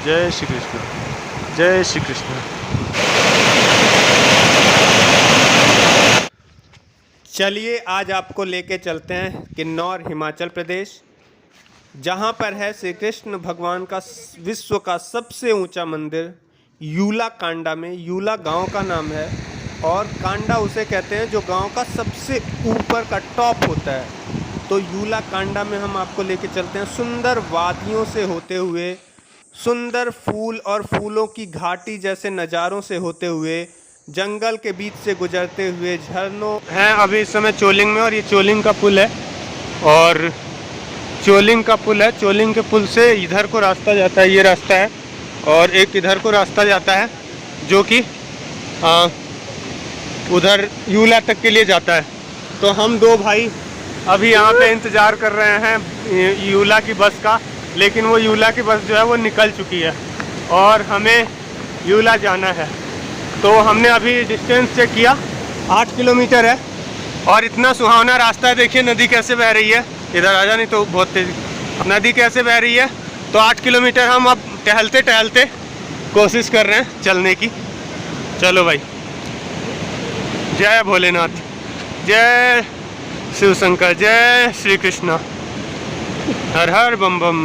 जय श्री कृष्ण, जय श्री कृष्ण। चलिए आज आपको लेके चलते हैं किन्नौर हिमाचल प्रदेश, जहाँ पर है श्री कृष्ण भगवान का विश्व का सबसे ऊंचा मंदिर यूला कांडा में। यूला गांव का नाम है और कांडा उसे कहते हैं जो गांव का सबसे ऊपर का टॉप होता है। तो यूला कांडा में हम आपको लेके चलते हैं सुंदर वादियों से होते हुए, सुंदर फूल और फूलों की घाटी जैसे नज़ारों से होते हुए, जंगल के बीच से गुजरते हुए, झरनों हैं अभी इस समय चोलिंग में। और ये चोलिंग का पुल है और चोलिंग का पुल है। चोलिंग के पुल से इधर को रास्ता जाता है, ये रास्ता है, और एक इधर को रास्ता जाता है जो कि उधर यूला तक के लिए जाता है। तो हम दो भाई अभी यहाँ पे इंतज़ार कर रहे हैं यूला की बस का, लेकिन वो यूला की बस जो है वो निकल चुकी है और हमें यूला जाना है। तो हमने अभी डिस्टेंस चेक किया, 8 किलोमीटर है और इतना सुहावना रास्ता है। देखिए नदी कैसे बह रही है, इधर आ जा नहीं तो बहुत तेज नदी कैसे बह रही है। तो 8 किलोमीटर हम अब टहलते टहलते कोशिश कर रहे हैं चलने की। चलो भाई, जय भोलेनाथ, जय शिव शंकर, जय श्री कृष्ण, हर हर बम बम।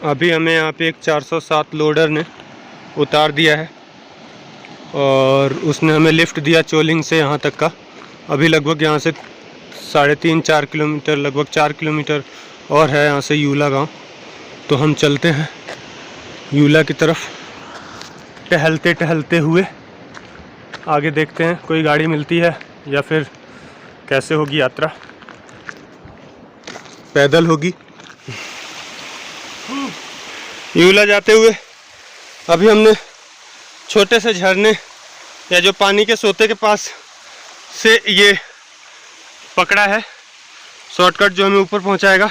अभी हमें यहाँ पे एक 407 लोडर ने उतार दिया है और उसने हमें लिफ्ट दिया चोलिंग से यहाँ तक का। अभी लगभग यहाँ से 3.5-4 किलोमीटर, लगभग 4 किलोमीटर और है यहाँ से यूला गांव। तो हम चलते हैं यूला की तरफ टहलते टहलते हुए। आगे देखते हैं कोई गाड़ी मिलती है या फिर कैसे होगी यात्रा, पैदल होगी। यूला जाते हुए अभी हमने छोटे से झरने या जो पानी के सोते के पास से ये पकड़ा है शॉर्टकट जो हमें ऊपर पहुंचाएगा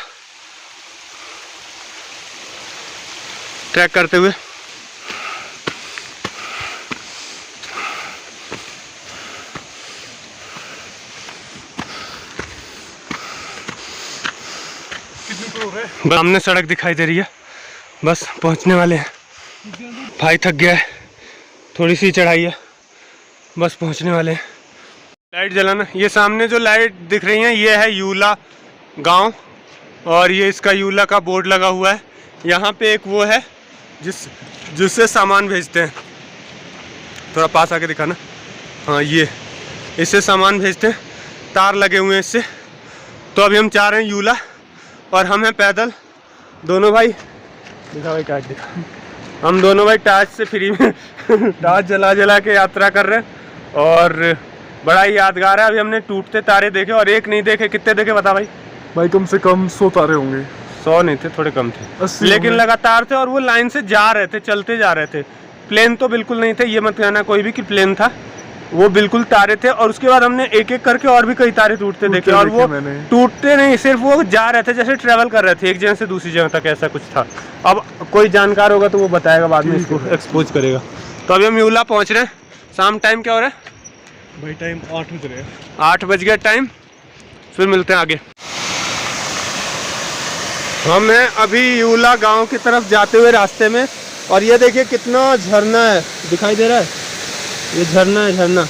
ट्रैक करते हुए। सामने सड़क दिखाई दे रही है, बस पहुंचने वाले हैं। भाई थक गया है, थोड़ी सी चढ़ाई है, बस पहुंचने वाले हैं। लाइट जलाना, ये सामने जो लाइट दिख रही है ये है यूला गांव और ये इसका यूला का बोर्ड लगा हुआ है। यहाँ पे एक वो है जिससे सामान भेजते हैं, थोड़ा पास आके दिखाना। हाँ, ये इससे सामान भेजते हैं, तार लगे हुए हैं इससे। तो अभी हम जा रहे हैं यूला और हम हैं पैदल दोनों भाई। दिखा भाई टार्च दिखा, हम दोनों भाई टार्च से फ्री में टार्च जला जला के यात्रा कर रहे हैं और बड़ा ही यादगार है। अभी हमने टूटते तारे देखे और एक नहीं देखे, कितने देखे बता भाई? भाई कम से कम 100 तारे होंगे। 100 नहीं थे, थोड़े कम थे, लेकिन लगातार थे और वो लाइन से जा रहे थे, चलते जा रहे थे। प्लेन तो बिल्कुल नहीं थे, ये मत कहना कोई भी कि प्लेन था, वो बिल्कुल तारे थे। और उसके बाद हमने एक एक करके और भी कई तारे टूटते देखे और वो टूटते नहीं, सिर्फ वो जा रहे थे जैसे ट्रेवल कर रहे थे एक जगह से दूसरी जगह तक, ऐसा कुछ था। अब कोई जानकार होगा तो वो बताएगा, बाद में इसको एक्सपोज करेगा। तो अभी हम यूला पहुंच रहे हैं। शाम टाइम क्या हो रहा है भाई? टाइम 8 बज रहे हैं। 8 बज गया टाइम, फिर मिलते हैं आगे। हम हैं अभी यूला गांव की तरफ जाते हुए रास्ते में और ये देखिए कितना झरना है, दिखाई दे रहा है, ये झरना है, झरना।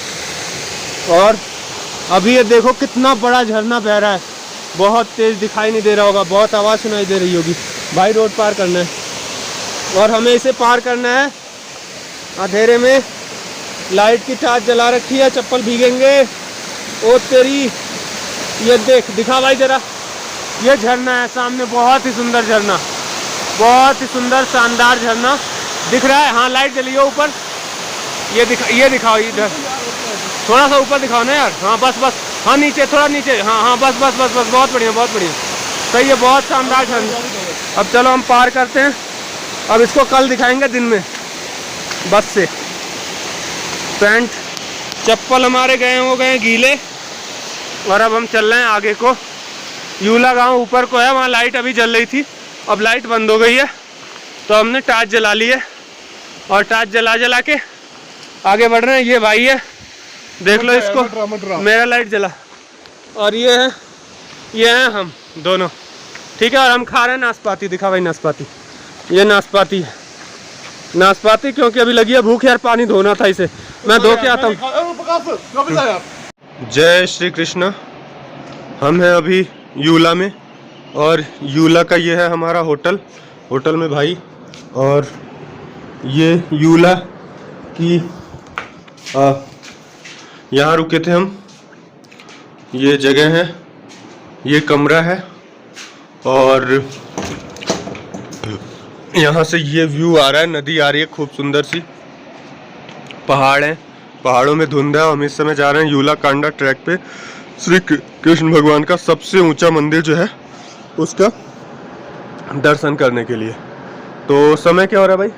और अभी ये देखो कितना बड़ा झरना बह रहा है, बहुत तेज दिखाई नहीं दे रहा होगा, बहुत आवाज़ सुनाई दे रही होगी। भाई रोड पार करना है और हमें इसे पार करना है अंधेरे में। लाइट की टार्च जला रखी है, चप्पल भीगेंगे। ओ तेरी, ये देख, दिखा भाई जरा, ये झरना है सामने, बहुत ही सुंदर झरना, बहुत ही सुंदर शानदार झरना दिख रहा है। हाँ लाइट जली है ऊपर, ये दिखाओ इधर, थोड़ा सा ऊपर दिखाओ ना यार। हाँ बस बस, हाँ नीचे, थोड़ा नीचे, हाँ हाँ बस बस बस बस, बहुत बढ़िया, बहुत बढ़िया, सही है, बहुत शानदार झरना। अब चलो हम पार करते हैं, अब इसको कल दिखाएंगे दिन में बस से। पैंट चप्पल हमारे हो गए गीले और अब हम चल रहे हैं आगे को। यूला गांव ऊपर को है, वहाँ लाइट अभी जल रही थी, अब लाइट बंद हो गई है। तो हमने टार्च जला ली है और टार्च जला जला के आगे बढ़ रहे हैं। ये भाई है देख लो इसको, मेरा लाइट जला। और ये है हम दोनों, ठीक है। और हम खा रहे हैं नाशपाती। दिखा भाई नाशपाती, ये नाशपाती है, नाशपाती क्योंकि अभी लगी है भूख यार। पानी धोना था इसे, मैं धो के आता हूँ। जय श्री कृष्ण। हम हैं अभी यूला में, और यूला का ये है हमारा होटल। होटल में भाई, और ये यूला की यहाँ रुके थे हम। ये जगह है, ये कमरा है, और यहाँ से ये व्यू आ रहा है, नदी आ रही है खूब सुंदर सी, पहाड़ हैं, पहाड़ों में धुंध है। हम इस समय जा रहे हैं यूला कांडा ट्रैक पे, श्री कृष्ण भगवान का सबसे ऊंचा मंदिर जो है उसका दर्शन करने के लिए। तो समय क्या हो रहा है भाई?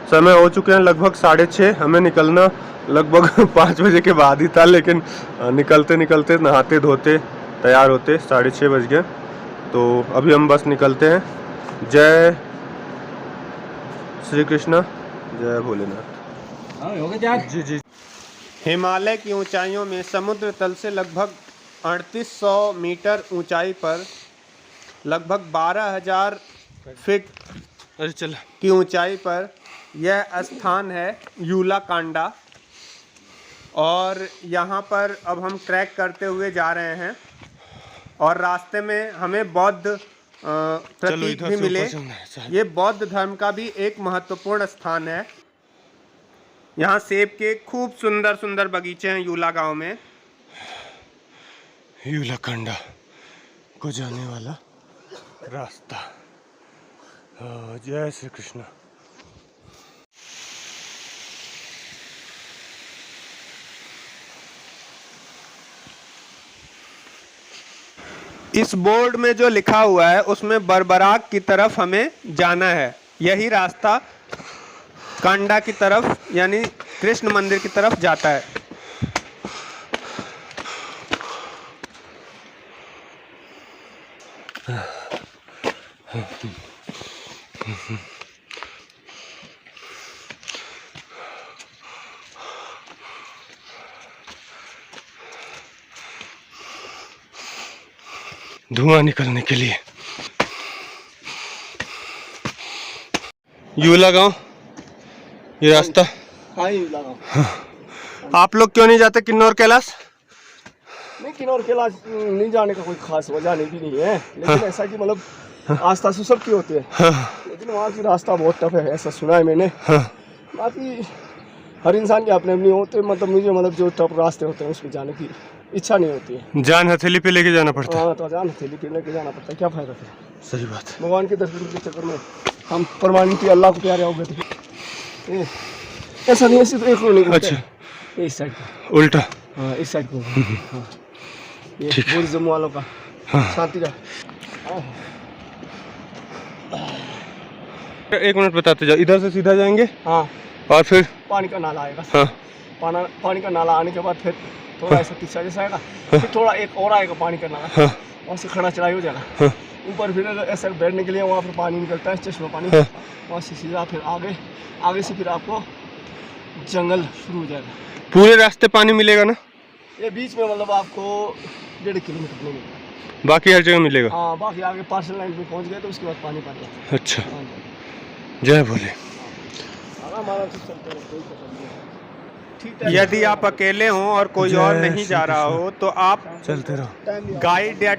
समय हो चुके हैं लगभग 6:30। हमें निकलना लगभग 5 बजे के बाद ही था, लेकिन निकलते नहाते धोते तैयार होते 6:30 बज गए। तो अभी हम बस निकलते हैं। जय श्री कृष्ण, जय भोलेनाथ। जी। हिमालय की ऊंचाइयों में समुद्र तल से लगभग 3800 मीटर ऊंचाई पर, लगभग 12,000 फीट की ऊंचाई पर यह स्थान है यूला कांडा। और यहाँ पर अब हम ट्रैक करते हुए जा रहे हैं, और रास्ते में हमें बौद्ध प्रतीक भी मिले। ये बौद्ध धर्म का भी एक महत्वपूर्ण स्थान है। यहाँ सेब के खूब सुंदर सुंदर बगीचे हैं यूला गांव में। यूला कांडा को जाने वाला रास्ता। जय श्री कृष्ण। इस बोर्ड में जो लिखा हुआ है उसमें बरबराक की तरफ हमें जाना है। यही रास्ता कांडा की तरफ, यानी कृष्ण मंदिर की तरफ जाता है। धुआं निकलने के लिए। यूला गांव, ये रास्ता। हाँ यूला गांव। आप लोग क्यों नहीं जाते किन्नौर कैलाश? नहीं, किन्नौर कैलाश नहीं जाने का कोई खास वजह नहीं भी नहीं है, लेकिन ऐसा कि मतलब आस्था से सबकी होती है, लेकिन वहाँ की रास्ता बहुत टफ है, ऐसा सुना है मैंने। बाकी हर इंसान के अपने अपने होते, मतलब मुझे जो टफ रास्ते होते हैं उसमें जाने की इच्छा नहीं होती है। जान हथेली पे लेके जाना पड़ता है। हाँ, तो जान हथेली पे लेके जाना पड़ता है, क्या फायदा फिर? सही बात। भगवान के दर्शन के चक्कर में हम परमानेंटली अल्लाह को प्यारे हो गए। ऐसा नहीं, ऐसी तो एक नहीं। अच्छा, इस साइड उल्टा। हाँ, इस साइड को। हाँ, ये पूरी जम्मू वालों का शांति का। एक मिनट बताते जाओ। इधर से सीधा जाएंगे, हाँ, और फिर पानी का नाला आएगा। हाँ, पानी का नाला आने के बाद फिर थोड़ा ऐसा तीसरा जैसा आएगा, फिर थोड़ा एक और आएगा पानी का नाला। हाँ, वहाँ से खड़ा चढ़ाई हो जाएगा। ऊपर फिर ऐसा बैठने के लिए वहाँ पर पानी निकलता है, चश्मा पानी। वहाँ से सीधा फिर आगे से फिर आपको जंगल शुरू हो जाएगा। पूरे रास्ते पानी मिलेगा ना? ये बीच में मतलब आपको 1.5 किलोमीटर नहीं मिलेगा, बाकी हर जगह मिलेगा। हाँ, बाकी आगे पार्सल लाइन में पहुँच गए तो उसके बाद पानी पानी। अच्छा, जय भोले। यदि आप अकेले हों और कोई और नहीं जा रहा हो तो आप चलते रहो। गाइड या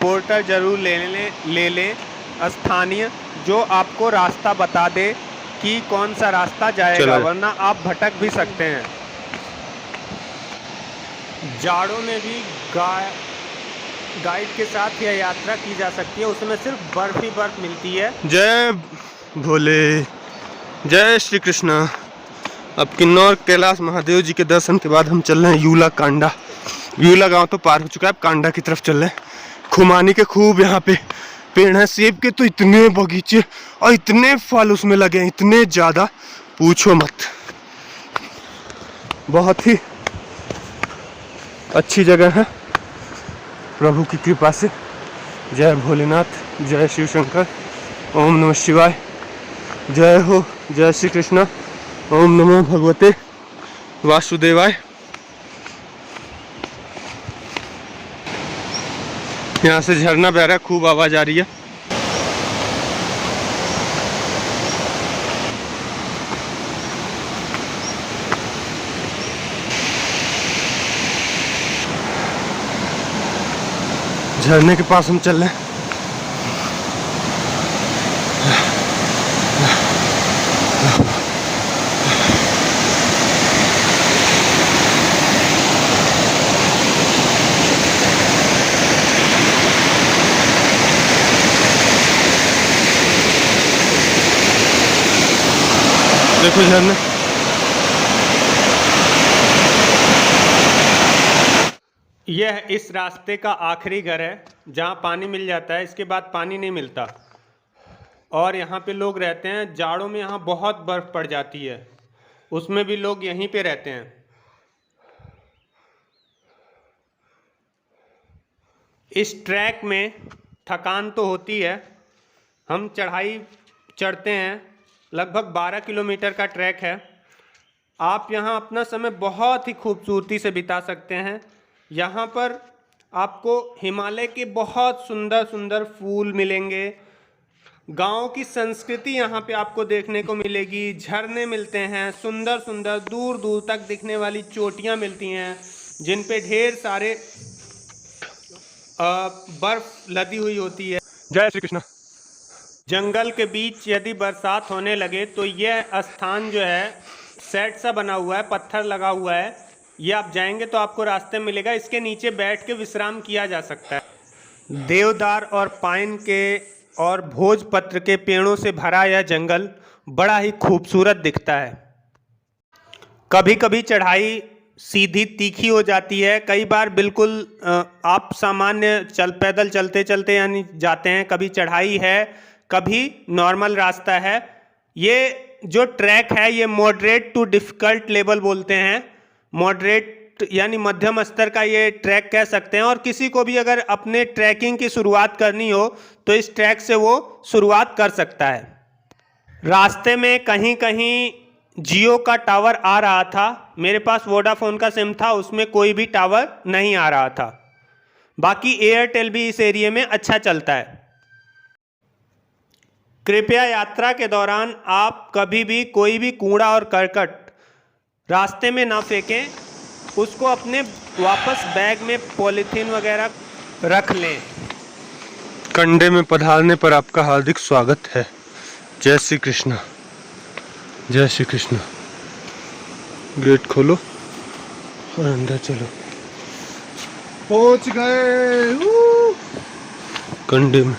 पोर्टर जरूर ले लें स्थानीय, जो आपको रास्ता बता दे कि कौन सा रास्ता जाएगा, वरना आप भटक भी सकते हैं। जाड़ों में भी गाइड के साथ यह यात्रा की जा सकती है, उसमें सिर्फ बर्फ ही बर्फ मिलती है। जय भोले, जय श्री कृष्ण। अब किन्नौर कैलाश महादेव जी के दर्शन के बाद हम चल रहे हैं यूला कांडा। यूला गांव तो पार हो चुका है, अब कांडा की तरफ चल रहे हैं। खुमानी के खूब यहाँ पे पेड़ हैं, सेब के तो इतने बगीचे और इतने फल उसमें लगे हैं, इतने ज़्यादा पूछो मत। बहुत ही अच्छी जगह है प्रभु की कृपा से। जय भोलेनाथ, जय शिव शंकर, ओम नमः शिवाय, जय हो, जय श्री कृष्ण, ओम नमो भगवते वासुदेवाय। यहाँ से झरना बह रहा है, खूब आवाज आ रही है। झरने के पास हम चल रहे हैं। देखो झरना। यह इस रास्ते का आखिरी घर है जहाँ पानी मिल जाता है, इसके बाद पानी नहीं मिलता। और यहाँ पे लोग रहते हैं। जाड़ों में यहाँ बहुत बर्फ़ पड़ जाती है, उसमें भी लोग यहीं पे रहते हैं। इस ट्रैक में थकान तो होती है। हम चढ़ाई चढ़ते हैं, लगभग 12 किलोमीटर का ट्रैक है। आप यहाँ अपना समय बहुत ही खूबसूरती से बिता सकते हैं। यहाँ पर आपको हिमालय के बहुत सुंदर सुंदर फूल मिलेंगे। गांव की संस्कृति यहाँ पे आपको देखने को मिलेगी। झरने मिलते हैं, सुंदर सुंदर दूर दूर तक दिखने वाली चोटियाँ मिलती हैं जिन पे ढेर सारे बर्फ लदी हुई होती है। जय श्री कृष्ण। जंगल के बीच यदि बरसात होने लगे तो यह स्थान जो है सेट सा बना हुआ है, पत्थर लगा हुआ है। ये आप जाएंगे तो आपको रास्ते में मिलेगा। इसके नीचे बैठ के विश्राम किया जा सकता है। देवदार और पाइन के और भोजपत्र के पेड़ों से भरा यह जंगल बड़ा ही खूबसूरत दिखता है। कभी कभी चढ़ाई सीधी तीखी हो जाती है, कई बार बिल्कुल आप सामान्य पैदल चलते चलते यानी जाते हैं। कभी चढ़ाई है, कभी नॉर्मल रास्ता है। ये जो ट्रैक है ये मॉडरेट टू डिफ़िकल्ट लेवल बोलते हैं। मॉडरेट यानी मध्यम स्तर का ये ट्रैक कह सकते हैं। और किसी को भी अगर अपने ट्रैकिंग की शुरुआत करनी हो तो इस ट्रैक से वो शुरुआत कर सकता है। रास्ते में कहीं कहीं जियो का टावर आ रहा था। मेरे पास वोडाफोन का सिम था, उसमें कोई भी टावर नहीं आ रहा था। बाकी एयरटेल भी इस एरिया में अच्छा चलता है। कृपया यात्रा के दौरान आप कभी भी कोई भी कूड़ा और करकट रास्ते में ना फेंकें। उसको अपने वापस बैग में पॉलीथीन वगैरह रख लें। कंडे में पधारने पर आपका हार्दिक स्वागत है। जय श्री कृष्ण, जय श्री कृष्ण। गेट खोलो और अंदर चलो। पहुंच गए कंडे में।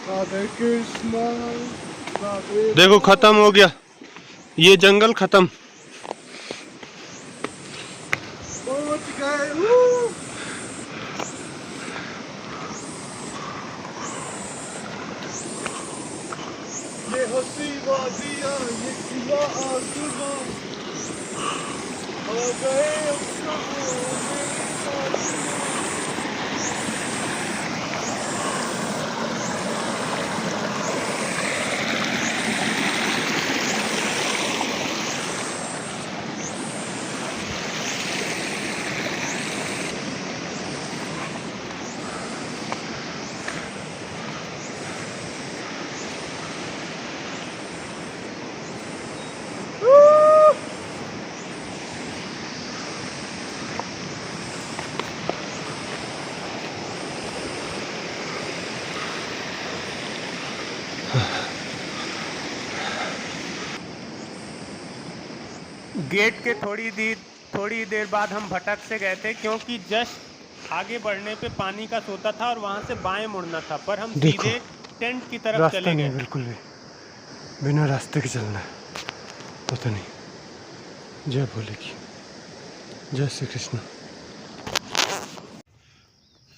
राधे कृष्ण, राधे। देखो खत्म हो गया ये जंगल, खत्म। पहुंच गए। ये हंसी वादियाँ, ये खुला आसमां, आ गए अपना मेरे साथ। गेट के थोड़ी देर बाद हम भटक से गए थे, क्योंकि जस्ट आगे बढ़ने पे पानी का सोता था और वहाँ से बाएं मुड़ना था, पर हम सीधे टेंट की तरफ रास्ता चले नहीं, गए। बिल्कुल भी बिना रास्ते के चलना है। पता नहीं। जय भोले की, जय श्री कृष्ण।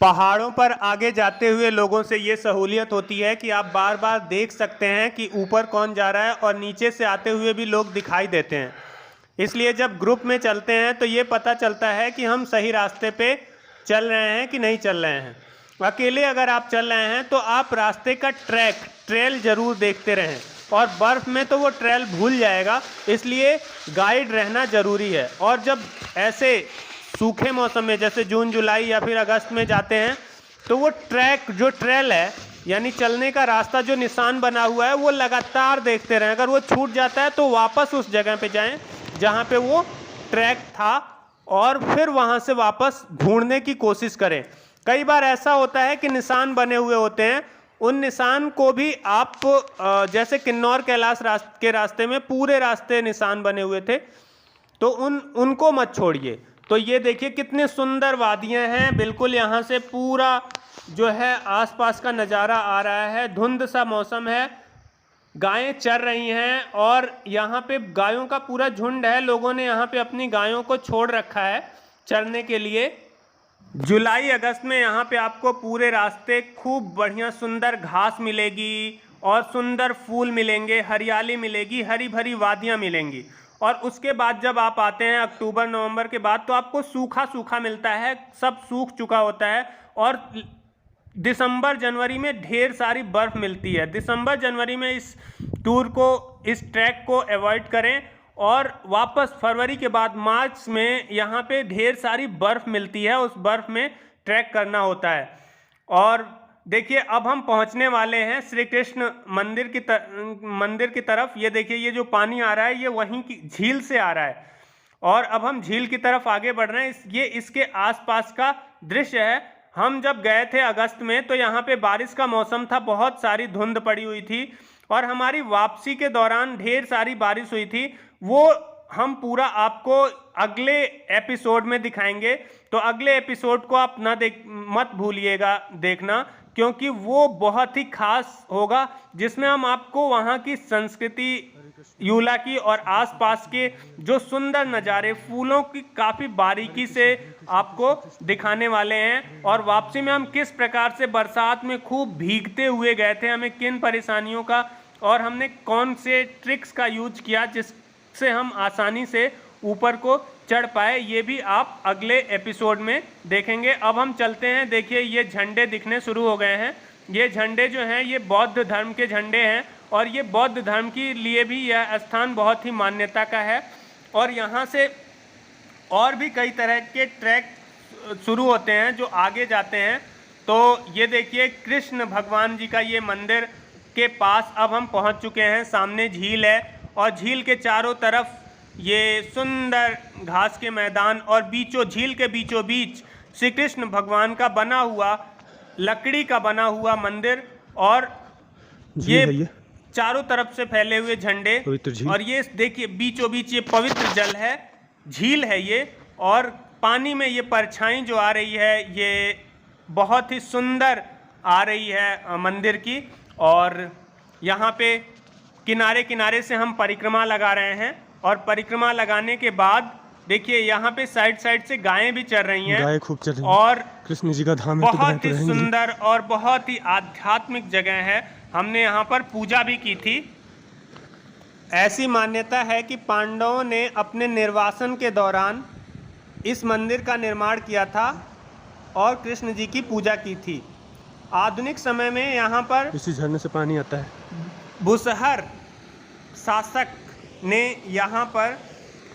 पहाड़ों पर आगे जाते हुए लोगों से ये सहूलियत होती है कि आप बार बार देख सकते हैं कि ऊपर कौन जा रहा है, और नीचे से आते हुए भी लोग दिखाई देते हैं। इसलिए जब ग्रुप में चलते हैं तो ये पता चलता है कि हम सही रास्ते पे चल रहे हैं कि नहीं चल रहे हैं। अकेले अगर आप चल रहे हैं तो आप रास्ते का ट्रेल ज़रूर देखते रहें और बर्फ़ में तो वो ट्रेल भूल जाएगा, इसलिए गाइड रहना ज़रूरी है। और जब ऐसे सूखे मौसम में जैसे जून जुलाई या फिर अगस्त में जाते हैं तो वो ट्रेल है यानी चलने का रास्ता जो निशान बना हुआ है वो लगातार देखते रहें। अगर वो छूट जाता है तो वापस उस जगह पे जाएं जहाँ पे वो ट्रैक था और फिर वहाँ से वापस ढूंढने की कोशिश करें। कई बार ऐसा होता है कि निशान बने हुए होते हैं, उन निशान को भी आप जैसे किन्नौर कैलाश के रास्ते में पूरे रास्ते निशान बने हुए थे तो उनको मत छोड़िए। तो ये देखिए कितने सुंदर वादियाँ हैं, बिल्कुल यहाँ से पूरा जो है आसपास का नज़ारा आ रहा है। धुंध सा मौसम है, गायें चर रही हैं और यहाँ पे गायों का पूरा झुंड है। लोगों ने यहाँ पे अपनी गायों को छोड़ रखा है चरने के लिए। जुलाई अगस्त में यहाँ पे आपको पूरे रास्ते खूब बढ़िया सुंदर घास मिलेगी और सुंदर फूल मिलेंगे, हरियाली मिलेगी, हरी भरी वादियाँ मिलेंगी। और उसके बाद जब आप आते हैं अक्टूबर नवंबर के बाद तो आपको सूखा सूखा मिलता है, सब सूख चुका होता है। और दिसंबर जनवरी में ढेर सारी बर्फ़ मिलती है। दिसंबर जनवरी में इस टूर को, इस ट्रैक को अवॉइड करें और वापस फरवरी के बाद मार्च में यहाँ पे ढेर सारी बर्फ़ मिलती है, उस बर्फ़ में ट्रैक करना होता है। और देखिए अब हम पहुँचने वाले हैं श्री कृष्ण मंदिर की तरफ। ये देखिए ये जो पानी आ रहा है ये वहीं की झील से आ रहा है और अब हम झील की तरफ आगे बढ़ रहे हैं। ये इसके आसपास का दृश्य है। हम जब गए थे अगस्त में तो यहाँ पे बारिश का मौसम था, बहुत सारी धुंध पड़ी हुई थी और हमारी वापसी के दौरान ढेर सारी बारिश हुई थी। वो हम पूरा आपको अगले एपिसोड में दिखाएंगे, तो अगले एपिसोड को आप मत भूलिएगा देखना, क्योंकि वो बहुत ही खास होगा जिसमें हम आपको वहाँ की संस्कृति यूला की और आसपास के जो सुंदर नज़ारे फूलों की काफ़ी बारीकी से आपको दिखाने वाले हैं। और वापसी में हम किस प्रकार से बरसात में खूब भीगते हुए गए थे, हमें किन परेशानियों का और हमने कौन से ट्रिक्स का यूज किया जिससे हम आसानी से ऊपर को चढ़ पाए, ये भी आप अगले एपिसोड में देखेंगे। अब हम चलते हैं। देखिए ये झंडे दिखने शुरू हो गए हैं। ये झंडे जो हैं ये बौद्ध धर्म के झंडे हैं और ये बौद्ध धर्म के लिए भी यह स्थान बहुत ही मान्यता का है। और यहाँ से और भी कई तरह के ट्रैक शुरू होते हैं जो आगे जाते हैं। तो ये देखिए कृष्ण भगवान जी का ये मंदिर के पास अब हम पहुँच चुके हैं। सामने झील है और झील के चारों तरफ ये सुंदर घास के मैदान और झील के बीचों बीच श्री कृष्ण भगवान का बना हुआ लकड़ी का बना हुआ मंदिर और ये चारों तरफ से फैले हुए झंडे। और ये देखिए बीचों बीच ये पवित्र जल है, झील है ये, और पानी में ये परछाई जो आ रही है ये बहुत ही सुंदर आ रही है मंदिर की। और यहाँ पे किनारे किनारे से हम परिक्रमा लगा रहे हैं और परिक्रमा लगाने के बाद देखिए यहाँ पे साइड से गायें भी चर रही हैं, गायें खूब चर रही हैं और कृष्ण जी का धाम बहुत ही सुंदर और बहुत ही आध्यात्मिक जगह है। हमने यहाँ पर पूजा भी की थी। ऐसी मान्यता है कि पांडवों ने अपने निर्वासन के दौरान इस मंदिर का निर्माण किया था और कृष्ण जी की पूजा की थी। आधुनिक समय में यहाँ पर इसी झरने से पानी आता है। बुसहर शासक ने यहाँ पर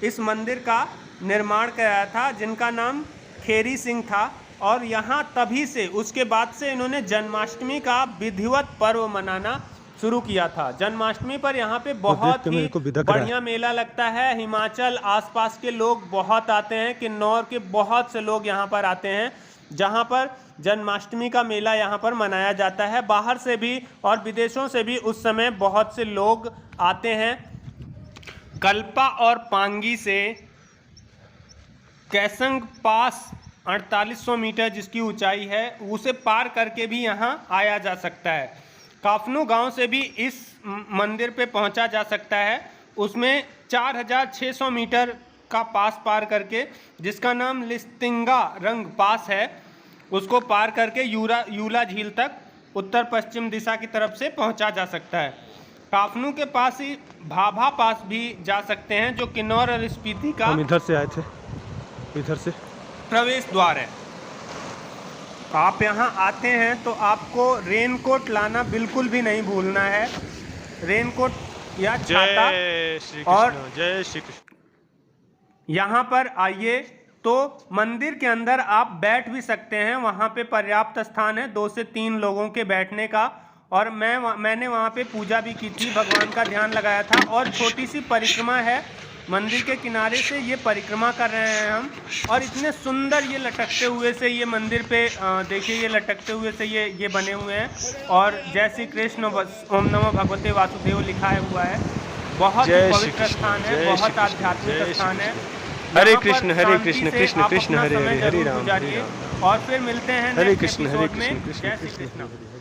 इस मंदिर का निर्माण कराया था जिनका नाम खेरी सिंह था। और यहाँ तभी से उसके बाद से इन्होंने जन्माष्टमी का विधिवत पर्व मनाना शुरू किया था। जन्माष्टमी पर यहाँ पे बहुत ही बढ़िया मेला लगता है। हिमाचल आसपास के लोग बहुत आते हैं, किन्नौर के बहुत से लोग यहाँ पर आते हैं जहाँ पर जन्माष्टमी का मेला यहाँ पर मनाया जाता है। बाहर से भी और विदेशों से भी उस समय बहुत से लोग आते हैं। कल्पा और पांगी से कैसंग पास 4800 मीटर जिसकी ऊंचाई है उसे पार करके भी यहाँ आया जा सकता है। काफनू गांव से भी इस मंदिर पे पहुँचा जा सकता है। उसमें 4600 मीटर का पास पार करके जिसका नाम लिस्तिंगा रंग पास है उसको पार करके यूला झील तक उत्तर पश्चिम दिशा की तरफ से पहुँचा जा सकता है। काफनू के पास ही भाभा पास भी जा सकते हैं जो किन्नौर और स्पीति का हम इधर से आए थे, इधर से प्रवेश द्वार है। आप यहाँ आते हैं तो आपको रेनकोट लाना बिल्कुल भी नहीं भूलना है। रेनकोट या छाता। जय श्री और कृष्ण, जय श्री कृष्ण। यहाँ पर आइए तो मंदिर के अंदर आप बैठ भी सकते हैं, वहाँ पे पर्याप्त स्थान है 2 से 3 लोगों के बैठने का। और मैंने वहाँ पे पूजा भी की थी, भगवान का ध्यान लगाया था। और छोटी सी परिक्रमा है मंदिर के किनारे से, ये परिक्रमा कर रहे हैं हम। और इतने सुंदर ये लटकते हुए से ये मंदिर पे देखिए, ये लटकते हुए से ये बने हुए हैं। और जय श्री कृष्ण, ओम नमो भगवते वासुदेव लिखा हुआ है। बहुत ही पवित्र स्थान है, बहुत आध्यात्मिक स्थान है। हरे कृष्ण कृष्ण कृष्ण हरे हरे, हरे राम हरे राम। और फिर मिलते हैं हरे नेक्स्ट कृष्ण एपिसोड में। कृष्ण जय श्री कृष्ण कृष्ण।